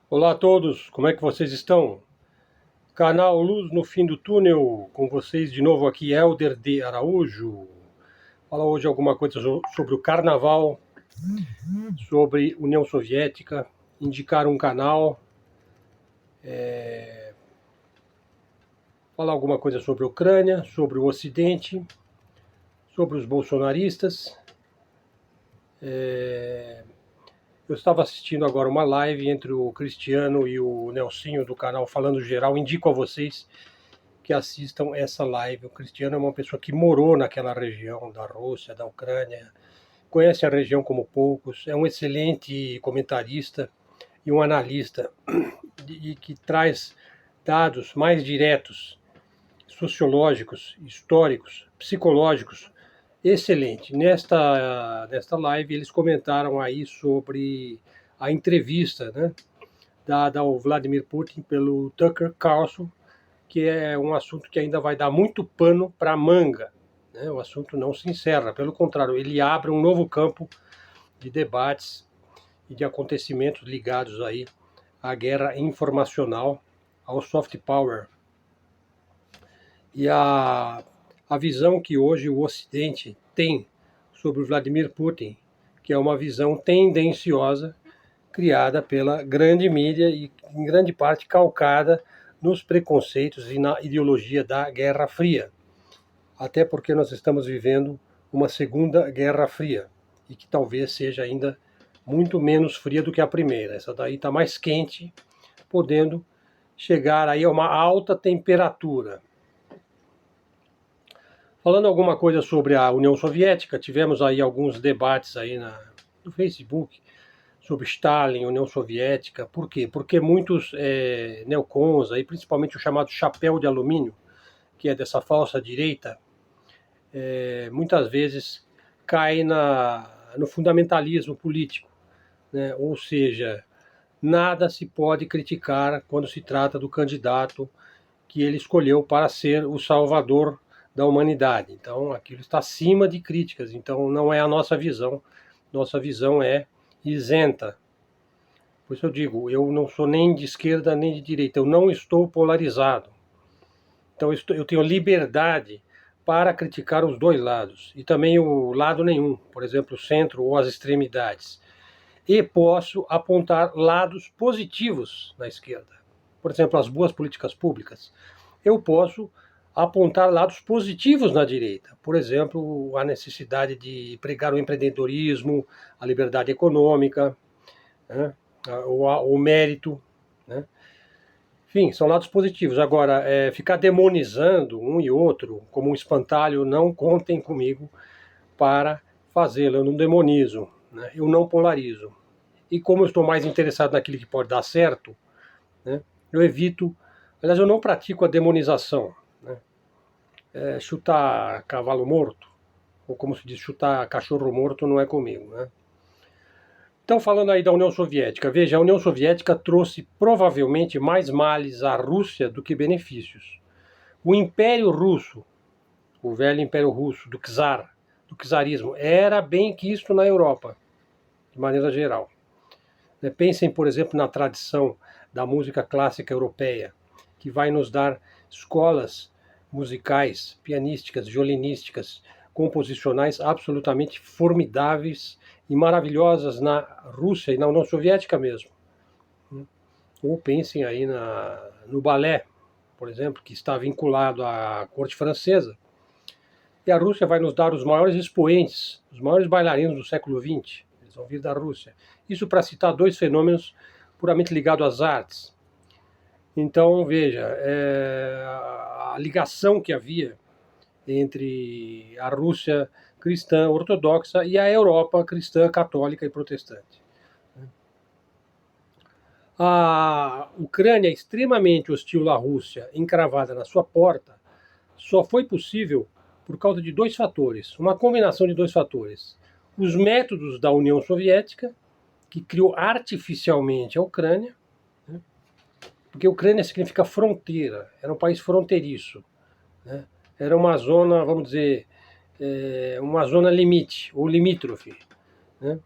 Olá a todos, como é que vocês estão? Canal Luz no Fim do Túnel, com vocês de novo aqui, Helder de Araújo. Fala hoje alguma coisa sobre o Carnaval, sobre União Soviética, indicar um canal, falar alguma coisa sobre a Ucrânia, sobre o Ocidente, sobre os bolsonaristas. Eu estava assistindo agora uma live entre o Cristiano e o Nelsinho do canal Falando Geral, indico a vocês que assistam essa live. O Cristiano é uma pessoa que morou naquela região da Rússia, da Ucrânia, conhece a região como poucos, é um excelente comentarista e um analista e que traz dados mais diretos, sociológicos, históricos, psicológicos, excelente. Nesta live eles comentaram aí sobre a entrevista, né, dada ao Vladimir Putin pelo Tucker Carlson, que é um assunto que ainda vai dar muito pano para manga. Né? O assunto não se encerra, pelo contrário, ele abre um novo campo de debates e de acontecimentos ligados aí à guerra informacional, ao soft power. E a visão que hoje o Ocidente tem sobre o Vladimir Putin, que é uma visão tendenciosa, criada pela grande mídia e, em grande parte, calcada nos preconceitos e na ideologia da Guerra Fria. Até porque nós estamos vivendo uma segunda Guerra Fria, e que talvez seja ainda muito menos fria do que a primeira. Essa daí está mais quente, podendo chegar aí a uma alta temperatura. Falando alguma coisa sobre a União Soviética, tivemos aí alguns debates aí no Facebook sobre Stalin, União Soviética. Por quê? Porque muitos neocons, aí, principalmente o chamado chapéu de alumínio, que é dessa falsa direita, muitas vezes cai no fundamentalismo político, né? Ou seja, nada se pode criticar quando se trata do candidato que ele escolheu para ser o salvador da humanidade. Então, aquilo está acima de críticas. Então, não é a nossa visão. Nossa visão é isenta. Por isso eu digo, eu não sou nem de esquerda nem de direita. Eu não estou polarizado. Então, eu tenho liberdade para criticar os dois lados. E também o lado nenhum. Por exemplo, o centro ou as extremidades. E posso apontar lados positivos na esquerda. Por exemplo, as boas políticas públicas. Eu posso apontar lados positivos na direita. Por exemplo, a necessidade de pregar o empreendedorismo, a liberdade econômica, né, o mérito. Né. Enfim, são lados positivos. Agora, ficar demonizando um e outro como um espantalho, não contem comigo para fazê-lo. Eu não demonizo, né, eu não polarizo. E como eu estou mais interessado naquilo que pode dar certo, né, eu evito. Aliás, eu não pratico a demonização. Né. Chutar cavalo morto, ou como se diz, chutar cachorro morto não é comigo. Né. Então, falando aí da União Soviética, veja, a União Soviética trouxe provavelmente mais males à Rússia do que benefícios. O Império Russo, o velho Império Russo, do czar, do czarismo, era bem quisto na Europa, de maneira geral. Pensem, por exemplo, na tradição da música clássica europeia, que vai nos dar escolas musicais, pianísticas, violinísticas, composicionais absolutamente formidáveis e maravilhosas na Rússia e na União Soviética mesmo. Ou pensem aí no balé, por exemplo, que está vinculado à corte francesa. E a Rússia vai nos dar os maiores expoentes, os maiores bailarinos do século XX. Eles vão vir da Rússia. Isso para citar dois fenômenos puramente ligados às artes. Então, veja, a ligação que havia entre a Rússia cristã ortodoxa e a Europa cristã católica e protestante. A Ucrânia, extremamente hostil à Rússia, encravada na sua porta, só foi possível por causa de dois fatores, uma combinação de dois fatores. Os métodos da União Soviética, que criou artificialmente a Ucrânia, né? Porque Ucrânia significa fronteira, era um país fronteiriço. Né? Era uma zona, vamos dizer, uma zona limite, ou limítrofe. Né?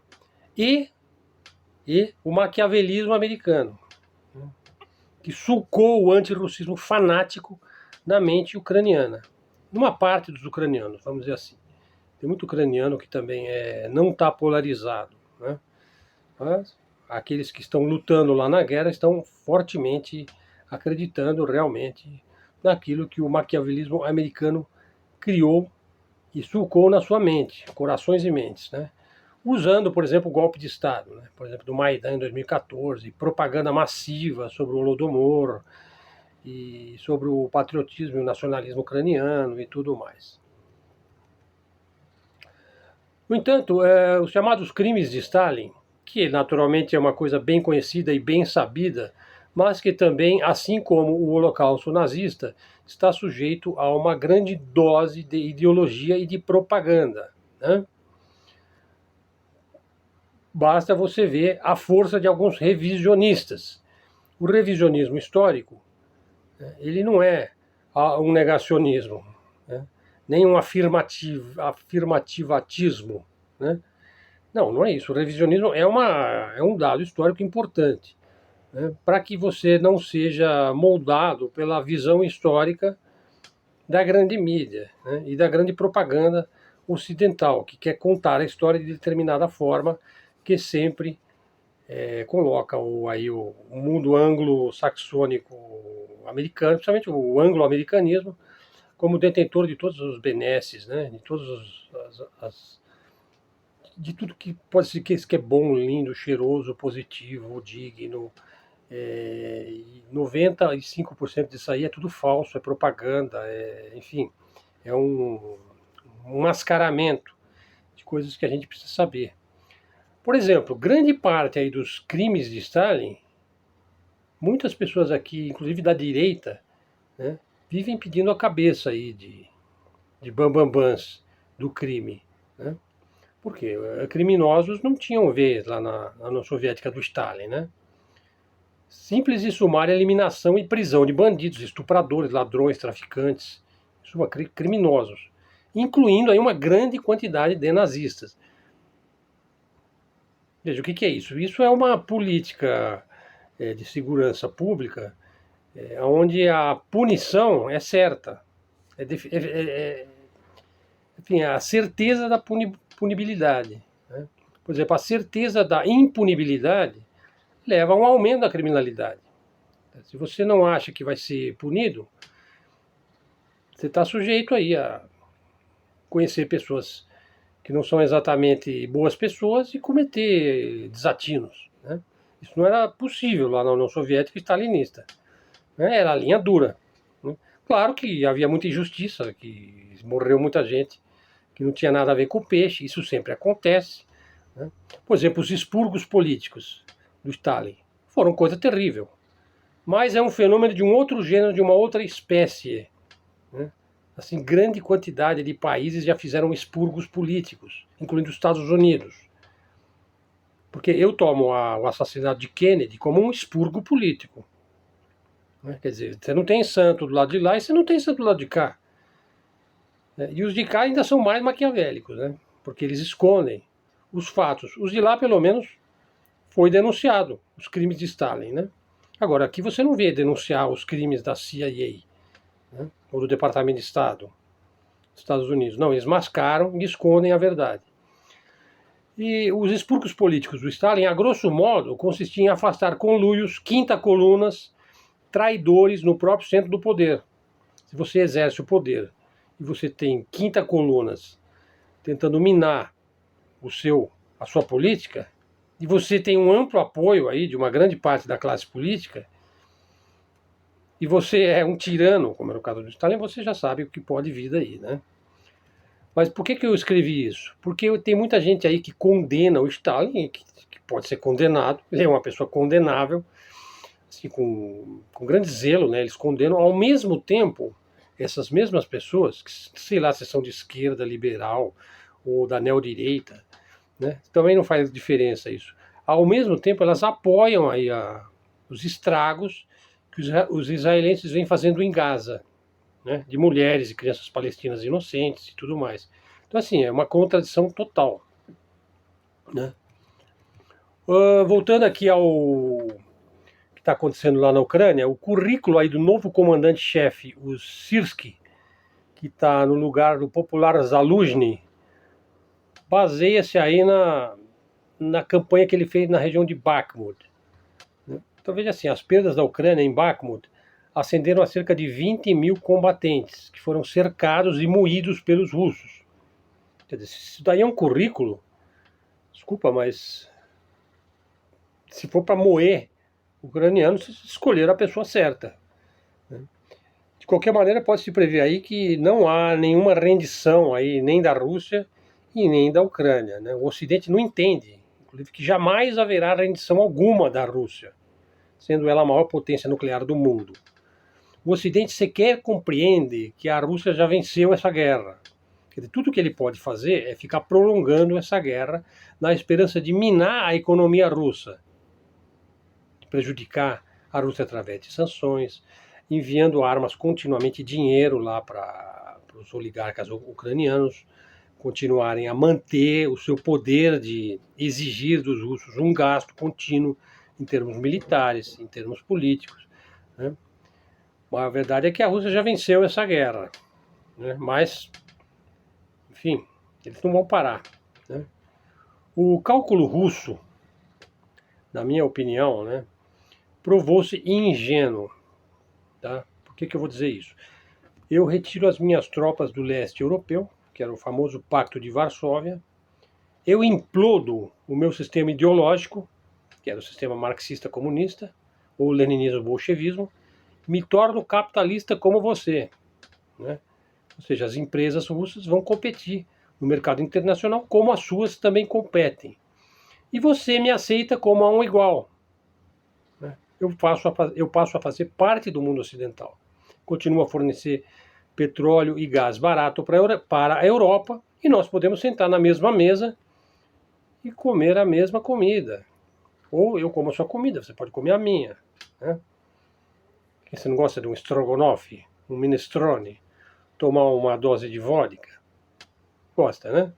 E o maquiavelismo americano. que sulcou o antirrussismo fanático na mente ucraniana. Numa parte dos ucranianos, vamos dizer assim. Tem muito ucraniano que também não está polarizado, né? Mas aqueles que estão lutando lá na guerra estão fortemente acreditando realmente naquilo que o maquiavelismo americano criou e sulcou na sua mente, corações e mentes, né? Usando, por exemplo, o golpe de Estado, né? Por exemplo, do Maidan em 2014, propaganda massiva sobre o Holodomor e sobre o patriotismo e o nacionalismo ucraniano e tudo mais. No entanto, os chamados crimes de Stalin, que naturalmente é uma coisa bem conhecida e bem sabida, mas que também, assim como o Holocausto nazista, está sujeito a uma grande dose de ideologia e de propaganda, né? Basta você ver a força de alguns revisionistas. O revisionismo histórico, ele não é um negacionismo, né? Nem um afirmativatismo, né? Não é isso. O revisionismo é um dado histórico importante, né, para que você não seja moldado pela visão histórica da grande mídia, né, e da grande propaganda ocidental, que quer contar a história de determinada forma, que sempre coloca o mundo anglo-saxônico americano, principalmente o anglo-americanismo, como detentor de todos os benesses, né, de todas de tudo que pode ser que é bom, lindo, cheiroso, positivo, digno. 95% disso aí é tudo falso, é propaganda, enfim, é um mascaramento de coisas que a gente precisa saber. Por exemplo, grande parte aí dos crimes de Stalin, muitas pessoas aqui, inclusive da direita, né, vivem pedindo a cabeça aí de bambambãs do crime, né? Porque criminosos não tinham vez lá na União Soviética do Stalin, né? Simples e sumária eliminação e prisão de bandidos, estupradores, ladrões, traficantes, criminosos, incluindo aí uma grande quantidade de nazistas. Veja, o que é isso? Isso é uma política de segurança pública onde a punição é certa. Enfim, a certeza da punibilidade, né? Por exemplo, a certeza da impunibilidade leva a um aumento da criminalidade. Se você não acha que vai ser punido, você está sujeito aí a conhecer pessoas que não são exatamente boas pessoas e cometer desatinos, né? Isso não era possível lá na União Soviética stalinista, né? Era a linha dura, né? Claro que havia muita injustiça, que morreu muita gente que não tinha nada a ver com o peixe, isso sempre acontece, né? Por exemplo, os expurgos políticos do Stalin foram coisa terrível, mas é um fenômeno de um outro gênero, de uma outra espécie, né? Assim, grande quantidade de países já fizeram expurgos políticos, incluindo os Estados Unidos. Porque eu tomo o assassinato de Kennedy como um expurgo político, né? Quer dizer, você não tem santo do lado de lá e você não tem santo do lado de cá, né? E os de cá ainda são mais maquiavélicos, né? Porque eles escondem os fatos. Os de lá, pelo menos, foi denunciado os crimes de Stalin, né? Agora, aqui você não vê denunciar os crimes da CIA, né? Ou do Departamento de Estado dos Estados Unidos. Não, eles mascaram e escondem a verdade. E os expurgos políticos do Stalin, a grosso modo, consistiam em afastar conluios, quinta-colunas, traidores no próprio centro do poder. Se você exerce o poder e você tem quinta-colunas tentando minar a sua política, e você tem um amplo apoio aí de uma grande parte da classe política, e você é um tirano, como era o caso do Stalin, você já sabe o que pode vir daí, né? Mas por que eu escrevi isso? Porque tem muita gente aí que condena o Stalin, que pode ser condenado, ele é uma pessoa condenável, assim, com grande zelo, né? Eles condenam, ao mesmo tempo, essas mesmas pessoas, que sei lá se são de esquerda, liberal, ou da neodireita, né? Também não faz diferença isso. Ao mesmo tempo, elas apoiam aí os estragos que os israelenses vêm fazendo em Gaza, né? De mulheres e crianças palestinas inocentes e tudo mais. Então, assim, é uma contradição total, né? Voltando aqui ao está acontecendo lá na Ucrânia, o currículo aí do novo comandante-chefe, o Syrskyi, que está no lugar do popular Zaluzhny, baseia-se aí na campanha que ele fez na região de Bakhmut. Então veja assim, as perdas da Ucrânia em Bakhmut ascenderam a cerca de 20 mil combatentes, que foram cercados e moídos pelos russos. Quer dizer, isso daí é um currículo, desculpa, mas se for para moer ucranianos, escolheram a pessoa certa. De qualquer maneira, pode-se prever aí que não há nenhuma rendição aí, nem da Rússia e nem da Ucrânia. Né? O Ocidente não entende, inclusive, que jamais haverá rendição alguma da Rússia, sendo ela a maior potência nuclear do mundo. O Ocidente sequer compreende que a Rússia já venceu essa guerra. Quer dizer, tudo que ele pode fazer é ficar prolongando essa guerra na esperança de minar a economia russa, de prejudicar a Rússia através de sanções, enviando armas continuamente, dinheiro lá para os oligarcas ucranianos continuarem a manter o seu poder de exigir dos russos um gasto contínuo em termos militares, em termos políticos. Né? Mas a verdade é que a Rússia já venceu essa guerra. Né? Mas, enfim, eles não vão parar. Né? O cálculo russo, na minha opinião, né, provou-se ingênuo. Tá? Por que eu vou dizer isso? Eu retiro as minhas tropas do leste europeu, que era o famoso Pacto de Varsóvia. Eu implodo o meu sistema ideológico, que era o sistema marxista-comunista, ou leninismo-bolchevismo, me torno capitalista como você. Né? Ou seja, as empresas russas vão competir no mercado internacional como as suas também competem. E você me aceita como a um igual. Né? Eu passo a fazer parte do mundo ocidental. Continuo a fornecer petróleo e gás barato para a Europa e nós podemos sentar na mesma mesa e comer a mesma comida. Ou eu como a sua comida, você pode comer a minha. Né? Você não gosta de um estrogonofe, um minestrone, tomar uma dose de vodka? Gosta, né?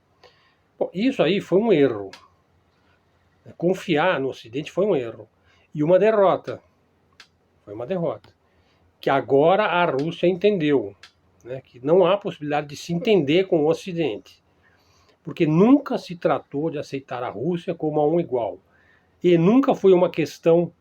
Bom, isso aí foi um erro. Confiar no Ocidente foi um erro. E uma derrota. Foi uma derrota. Que agora a Rússia entendeu. Né, que não há possibilidade de se entender com o Ocidente. Porque nunca se tratou de aceitar a Rússia como a um igual. E nunca foi uma questão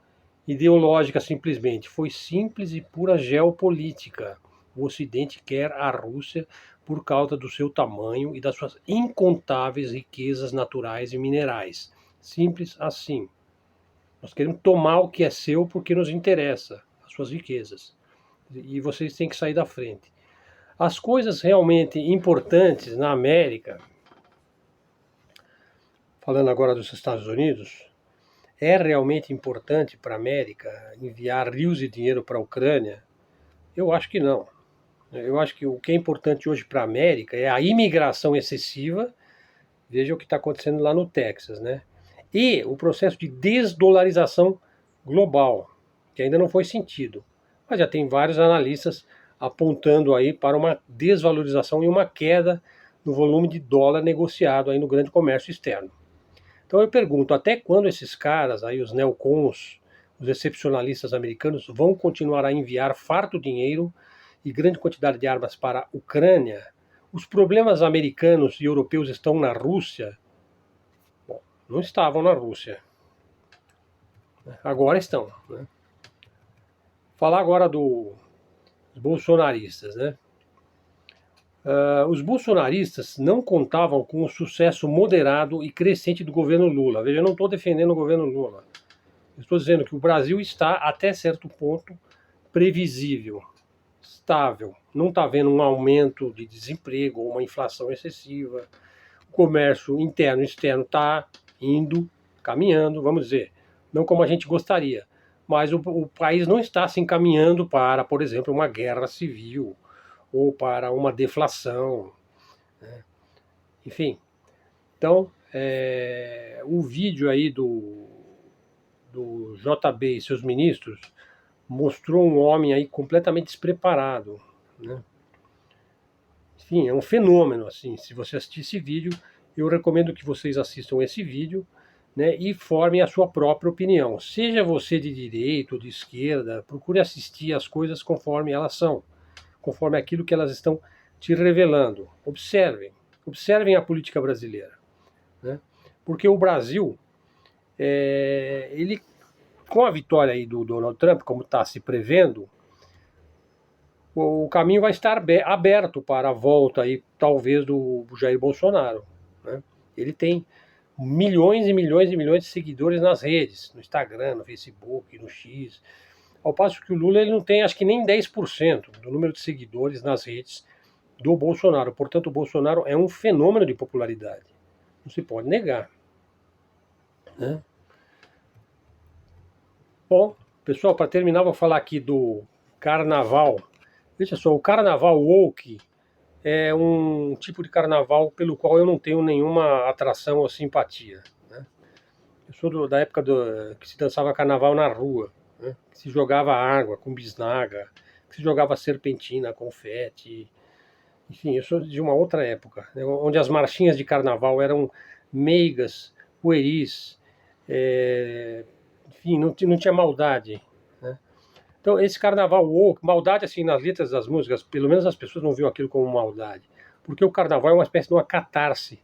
ideológica simplesmente. Foi simples e pura geopolítica. O Ocidente quer a Rússia por causa do seu tamanho e das suas incontáveis riquezas naturais e minerais. Simples assim. Nós queremos tomar o que é seu porque nos interessa, as suas riquezas. E vocês têm que sair da frente. As coisas realmente importantes na América, falando agora dos Estados Unidos, é realmente importante para a América enviar rios de dinheiro para a Ucrânia? Eu acho que não. Eu acho que o que é importante hoje para a América é a imigração excessiva. Veja o que está acontecendo lá no Texas, né? E o processo de desdolarização global, que ainda não foi sentido. Mas já tem vários analistas apontando aí para uma desvalorização e uma queda no volume de dólar negociado aí no grande comércio externo. Então eu pergunto, até quando esses caras aí, os neocons, os excepcionalistas americanos, vão continuar a enviar farto dinheiro e grande quantidade de armas para a Ucrânia? Os problemas americanos e europeus estão na Rússia? Bom, não estavam na Rússia. Agora estão. Né? Falar agora dos bolsonaristas, né? Os bolsonaristas não contavam com o sucesso moderado e crescente do governo Lula. Veja, eu não estou defendendo o governo Lula. Estou dizendo que o Brasil está, até certo ponto, previsível, estável. Não está havendo um aumento de desemprego ou uma inflação excessiva. O comércio interno e externo está indo, caminhando, vamos dizer, não como a gente gostaria. Mas o país não está se encaminhando para, por exemplo, uma guerra civil ou para uma deflação. Né? Enfim, então, o vídeo aí do JB e seus ministros mostrou um homem aí completamente despreparado. Né? Enfim, é um fenômeno, assim. Se você assistir esse vídeo, eu recomendo que vocês assistam esse vídeo, né, e formem a sua própria opinião. Seja você de direita ou de esquerda, procure assistir as coisas conforme elas são, conforme aquilo que elas estão te revelando. Observem a política brasileira, né? Porque o Brasil, ele, com a vitória aí do Donald Trump, como está se prevendo, o caminho vai estar aberto para a volta aí, talvez, do Jair Bolsonaro, né? Ele tem milhões e milhões e milhões de seguidores nas redes, no Instagram, no Facebook, no X. Ao passo que o Lula ele não tem, acho que nem 10% do número de seguidores nas redes do Bolsonaro. Portanto, o Bolsonaro é um fenômeno de popularidade. Não se pode negar, né? Bom, pessoal, para terminar, vou falar aqui do carnaval. Veja só, o carnaval woke é um tipo de carnaval pelo qual eu não tenho nenhuma atração ou simpatia, né? Eu sou da época que se dançava carnaval na rua, né? Que se jogava água com bisnaga, que se jogava serpentina, confete. Enfim, eu sou de uma outra época, né, onde as marchinhas de carnaval eram meigas, pueris, enfim, não tinha maldade, né? Então, esse carnaval woke, maldade assim nas letras das músicas, pelo menos as pessoas não viam aquilo como maldade, porque o carnaval é uma espécie de uma catarse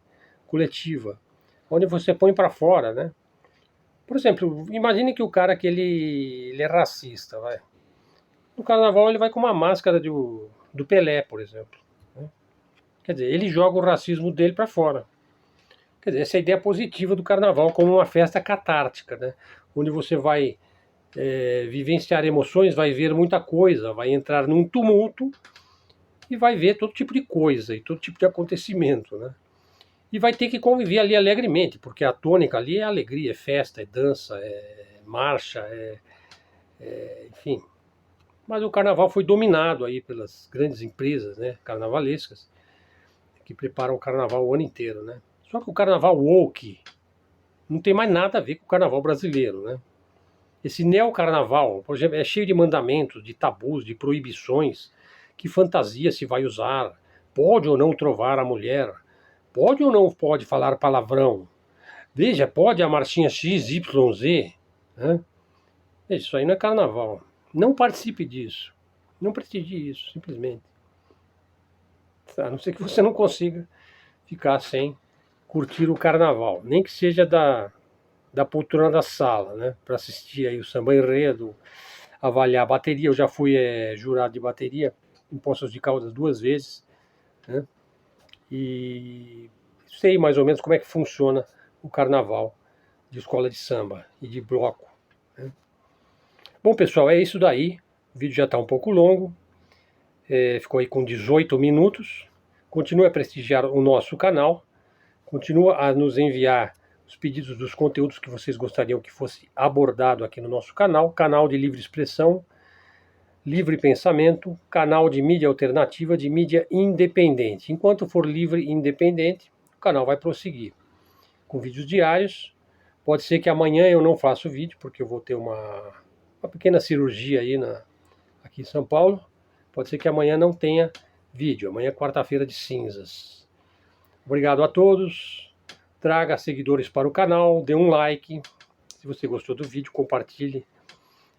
coletiva, onde você põe para fora, né? Por exemplo, imagine que o cara que ele é racista, vai. No carnaval ele vai com uma máscara do Pelé, por exemplo, né? Quer dizer, ele joga o racismo dele para fora. Quer dizer, essa é a ideia positiva do carnaval como uma festa catártica, né? Onde você vai vivenciar emoções, vai ver muita coisa, vai entrar num tumulto e vai ver todo tipo de coisa e todo tipo de acontecimento, né? E vai ter que conviver ali alegremente, porque a tônica ali é alegria, é festa, é dança, é marcha, enfim. Mas o carnaval foi dominado aí pelas grandes empresas, né, carnavalescas, que preparam o carnaval o ano inteiro, né? Só que o carnaval woke não tem mais nada a ver com o carnaval brasileiro, né? Esse neocarnaval, por exemplo, é cheio de mandamentos, de tabus, de proibições. Que fantasia se vai usar? Pode ou não trovar a mulher? Pode ou não pode falar palavrão? Veja, pode a marchinha XYZ? Né? Isso aí não é carnaval. Não participe disso. Não prestigie isso, simplesmente. A não ser que você não consiga ficar sem curtir o carnaval. Nem que seja da poltrona da sala, né? Para assistir aí o samba enredo, avaliar a bateria. Eu já fui jurado de bateria em Poços de Caldas 2 vezes, né? E sei mais ou menos como é que funciona o carnaval de escola de samba e de bloco, né? Bom, pessoal, é isso daí. O vídeo já está um pouco longo, ficou aí com 18 minutos. Continue a prestigiar o nosso canal, continue a nos enviar os pedidos dos conteúdos que vocês gostariam que fosse abordado aqui no nosso canal, canal de livre expressão, livre pensamento, canal de mídia alternativa, de mídia independente. Enquanto for livre e independente, o canal vai prosseguir com vídeos diários. Pode ser que amanhã eu não faça o vídeo, porque eu vou ter uma pequena cirurgia aí aqui em São Paulo. Pode ser que amanhã não tenha vídeo. Amanhã é quarta-feira de cinzas. Obrigado a todos. Traga seguidores para o canal, dê um like. Se você gostou do vídeo, compartilhe.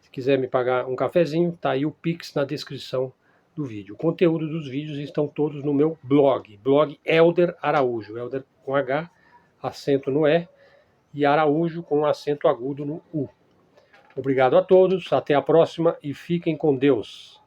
Se quiser me pagar um cafezinho, tá aí o Pix na descrição do vídeo. O conteúdo dos vídeos estão todos no meu blog Helder Araújo. Helder com H, acento no E Araújo com acento agudo no U. Obrigado a todos, até a próxima e fiquem com Deus.